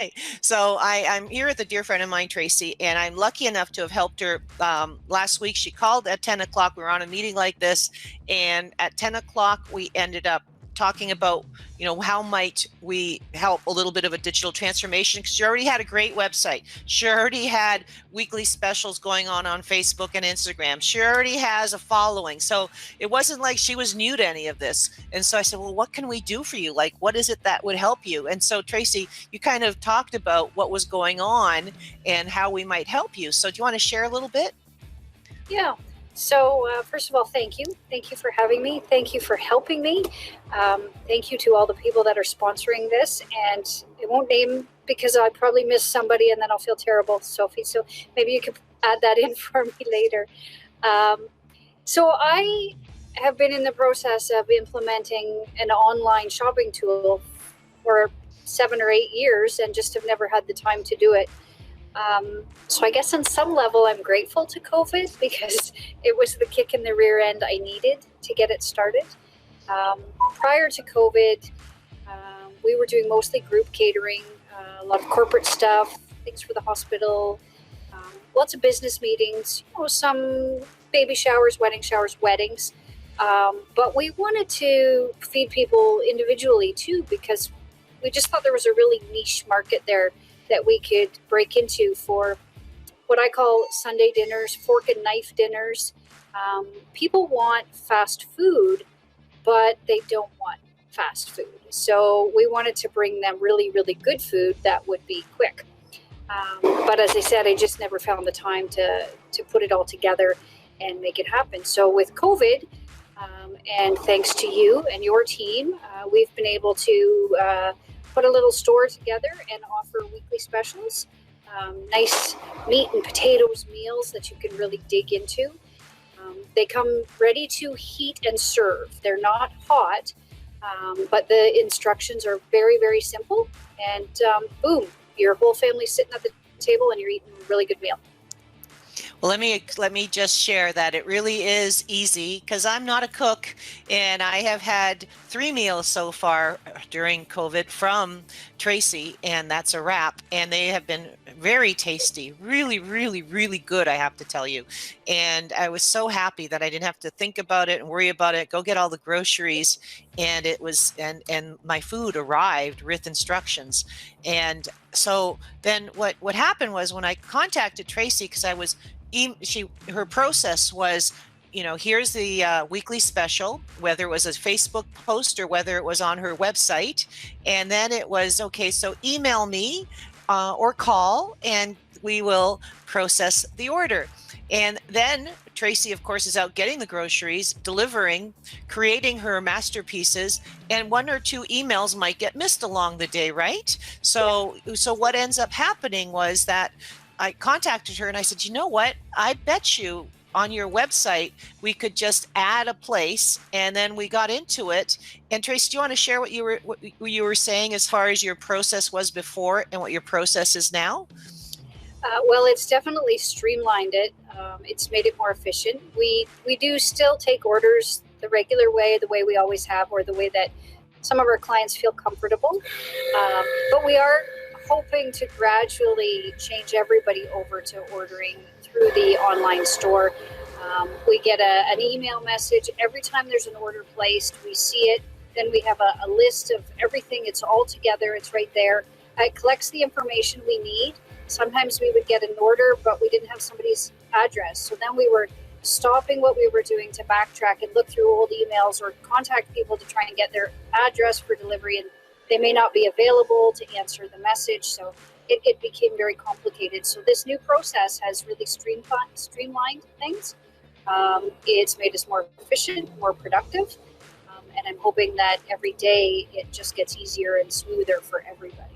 Hi. So I'm here with a dear friend of mine, Tracy, and I'm lucky enough to have helped her. Last week, she called at 10 o'clock. We were on a meeting like this, and at 10 o'clock, we ended up talking about, how might we help a little bit of a digital transformation, because she already had a great website. She already had weekly specials going on Facebook and Instagram. She already has a following. So it wasn't like she was new to any of this. And so I said, well, what can we do for you? Like, what is it that would help you? And so, Tracy, you kind of talked about what was going on and how we might help you. So do you want to share a little bit? Yeah. So first of all, thank you. Thank you for having me. Thank you for helping me. Thank you to all the people that are sponsoring this. And I won't name because I probably miss somebody and then I'll feel terrible, Sophie. So maybe you could add that in for me later. So I have been in the process of implementing an online shopping tool for 7 or 8 years and just have never had the time to do it. So I guess on some level, I'm grateful to COVID because it was the kick in the rear end I needed to get it started. Prior to COVID, we were doing mostly group catering, a lot of corporate stuff, things for the hospital, lots of business meetings, some baby showers, weddings. But we wanted to feed people individually too, because we just thought there was a really niche market there that we could break into for what I call Sunday dinners, fork and knife dinners. People want fast food, but they don't want fast food. So we wanted to bring them really, really good food that would be quick. But as I said, I just never found the time to put it all together and make it happen. So with COVID, and thanks to you and your team, we've been able to put a little store together and offer weekly specials, nice meat and potatoes meals that you can really dig into. They come ready to heat and serve. They're not hot, but the instructions are very, very simple. And boom, your whole family's sitting at the table and you're eating a really good meal. Well, let me just share that it really is easy, because I'm not a cook, and I have had 3 meals so far during COVID from Tracy, and that's a wrap. And they have been very tasty, really, really, really good, I have to tell you. And I was so happy that I didn't have to think about it and worry about it, go get all the groceries, and it was and my food arrived with instructions. And so then what happened was, when I contacted Tracy, because I was her process was, here's the weekly special, whether it was a Facebook post or whether it was on her website. And then it was, okay, so email me or call and we will process the order. And then Tracy, of course, is out getting the groceries, delivering, creating her masterpieces, and 1 or 2 emails might get missed along the day, right? So what ends up happening was that I contacted her and I said, you know what? I bet you on your website, we could just add a place. And then we got into it. And Tracy, do you want to share what you were saying as far as your process was before and what your process is now? Well, it's definitely streamlined it. It's made it more efficient. We do still take orders the regular way, the way we always have, or the way that some of our clients feel comfortable. But we are hoping to gradually change everybody over to ordering through the online store. We get an email message every time there's an order placed. We see it. Then we have a list of everything. It's all together. It's right there. It collects the information we need. Sometimes we would get an order, but we didn't have somebody's address. So then we were stopping what we were doing to backtrack and look through old emails or contact people to try and get their address for delivery, and they may not be available to answer the message. So it became very complicated. So this new process has really streamlined things. It's made us more efficient, more productive. And I'm hoping that every day it just gets easier and smoother for everybody.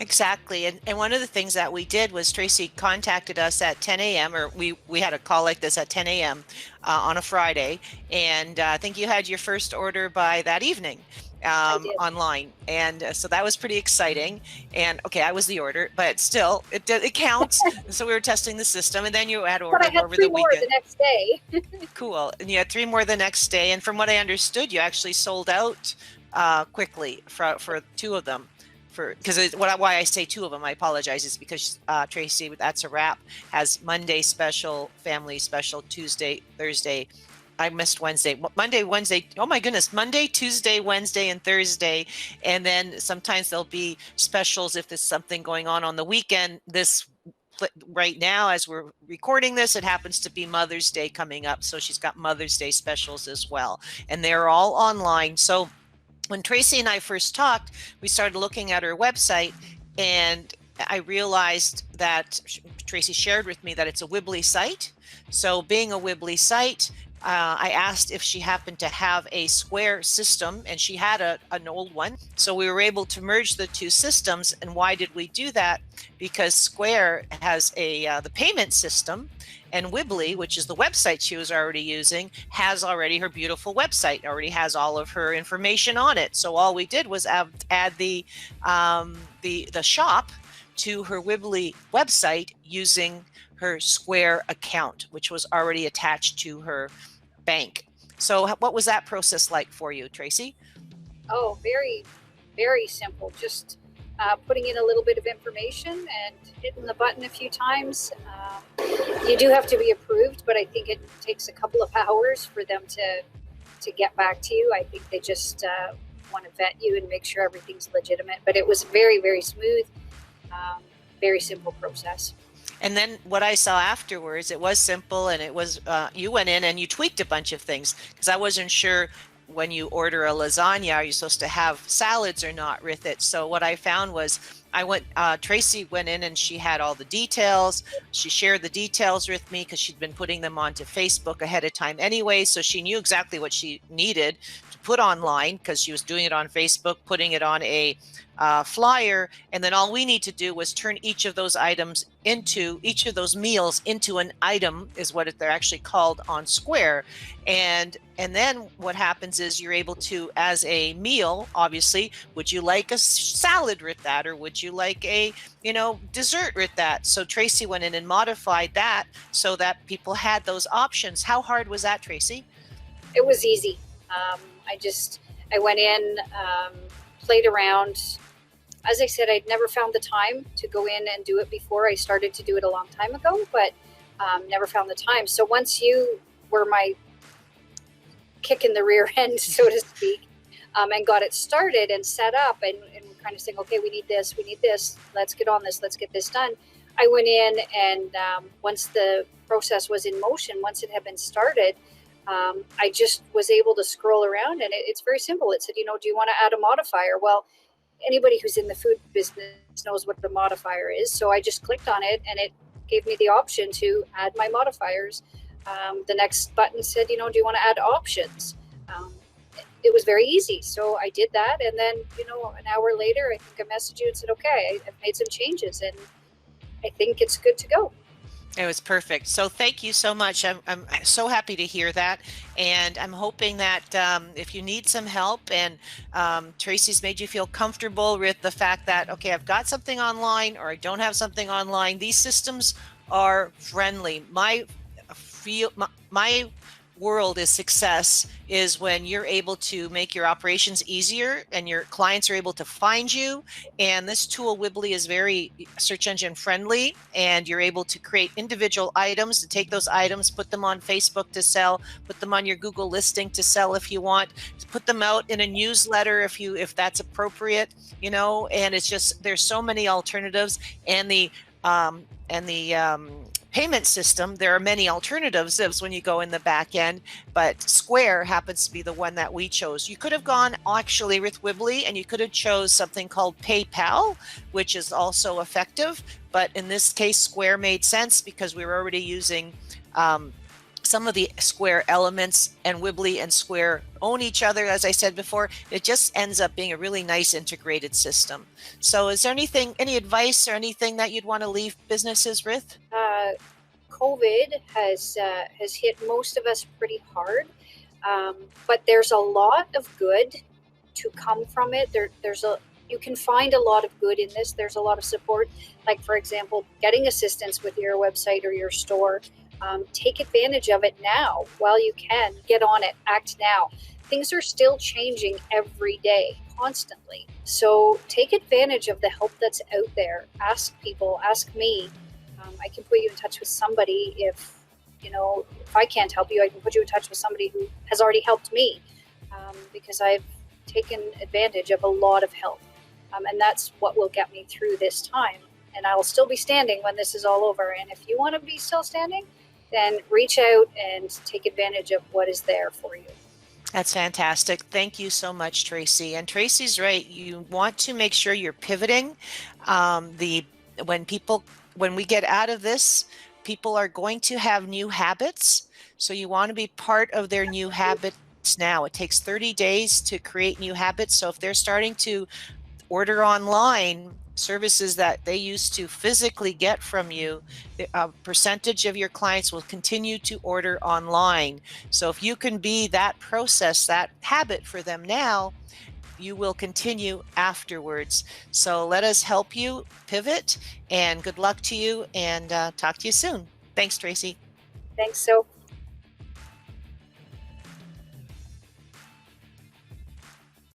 Exactly. And one of the things that we did was Tracy contacted us at 10 a.m. or we had a call like this at 10 a.m. On a Friday. And I think you had your first order by that evening online. And so that was pretty exciting. And okay, I was the order, but still it counts. So we were testing the system, and then you had orders over the weekend. But I had 3 more the next day. Cool. And you had 3 more the next day. And from what I understood, you actually sold out quickly for 2 of them. because why I say two of them, I apologize, is because Tracy, that's a wrap, has Monday special, family special, Tuesday, Thursday. I missed Wednesday, Monday, Wednesday. Oh my goodness, Monday, Tuesday, Wednesday, and Thursday. And then sometimes there'll be specials if there's something going on the weekend. Right now, as we're recording this, it happens to be Mother's Day coming up. So she's got Mother's Day specials as well. And they're all online. So when Tracy and I first talked, we started looking at her website, and I realized that Tracy shared with me that it's a Wibbly site. So being a Wibbly site, I asked if she happened to have a Square system, and she had an old one. So we were able to merge the two systems. And why did we do that? Because Square has the payment system, and Wibbly, which is the website she was already using, has already her beautiful website, already has all of her information on it. So all we did was add the shop to her Wibbly website using her Square account, which was already attached to her bank. So what was that process like for you, Tracy? Oh, very, very simple. Just putting in a little bit of information and hitting the button a few times. You do have to be approved, but I think it takes a couple of hours for them to get back to you. I think they just want to vet you and make sure everything's legitimate. But it was very, very smooth, very simple process. And then what I saw afterwards, it was simple, and it was you went in and you tweaked a bunch of things, because I wasn't sure when you order a lasagna, are you supposed to have salads or not with it? So what I found was Tracy went in and she had all the details. She shared the details with me because she'd been putting them onto Facebook ahead of time anyway. So she knew exactly what she needed to put online, because she was doing it on Facebook, putting it on a flyer. And then all we need to do was turn each of those meals into an item, is what they're actually called on Square. And then what happens is you're able to, as a meal, obviously, would you like a salad with that, or would you like a dessert with that? So Tracy went in and modified that so that people had those options. How hard was that, Tracy? It was easy. I went in, played around. As I said, I'd never found the time to go in and do it before. I started to do it a long time ago, but never found the time. So once you were my kick in the rear end, so to speak, and got it started and set up and kind of saying, okay, we need this, let's get on this, let's get this done. I went in and once the process was in motion, once it had been started, I just was able to scroll around, and it's very simple. It said, do you want to add a modifier? Well, anybody who's in the food business knows what the modifier is. So I just clicked on it, and it gave me the option to add my modifiers. The next button said, do you want to add options? It was very easy. So I did that. And then, an hour later, I think I messaged you and said, okay, I've made some changes, and I think it's good to go. It was perfect. So thank you so much. I'm so happy to hear that. And I'm hoping that if you need some help, and Tracy's made you feel comfortable with the fact that, okay, I've got something online or I don't have something online, these systems are friendly. My world is success is when you're able to make your operations easier and your clients are able to find you. And this tool, Wibbly, is very search engine friendly, and you're able to create individual items, to take those items, put them on Facebook to sell, put them on your Google listing to sell if you want, to put them out in a newsletter if that's appropriate, and it's just, there's so many alternatives. And the payment system, there are many alternatives when you go in the back end, but Square happens to be the one that we chose. You could have gone actually with Wibbly, and you could have chose something called PayPal, which is also effective. But in this case, Square made sense because we were already using some of the Square elements, and Wibbly and Square own each other. As I said before, it just ends up being a really nice integrated system. So is there any advice or anything that you'd want to leave businesses with? COVID has hit most of us pretty hard, but there's a lot of good to come from it. You can find a lot of good in this. There's a lot of support, like, for example, getting assistance with your website or your store. Take advantage of it now while you can. Get on it. Act now. Things are still changing every day. constantly. So take advantage of the help that's out there. Ask people, ask me. I can put you in touch with somebody if I can't help you. I can put you in touch with somebody who has already helped me, because I've taken advantage of a lot of help, and that's what will get me through this time. And I will still be standing when this is all over. And if you want to be still standing, then reach out and take advantage of what is there for you. That's fantastic. Thank you so much, Tracy. And Tracy's right. You want to make sure you're pivoting. When we get out of this, people are going to have new habits. So you want to be part of their new habits now. It takes 30 days to create new habits. So if they're starting to order online services that they used to physically get from you, a percentage of your clients will continue to order online. So if you can be that process, that habit for them now, you will continue afterwards. So let us help you pivot, and good luck to you, and talk to you soon. Thanks, Tracy. Thanks. So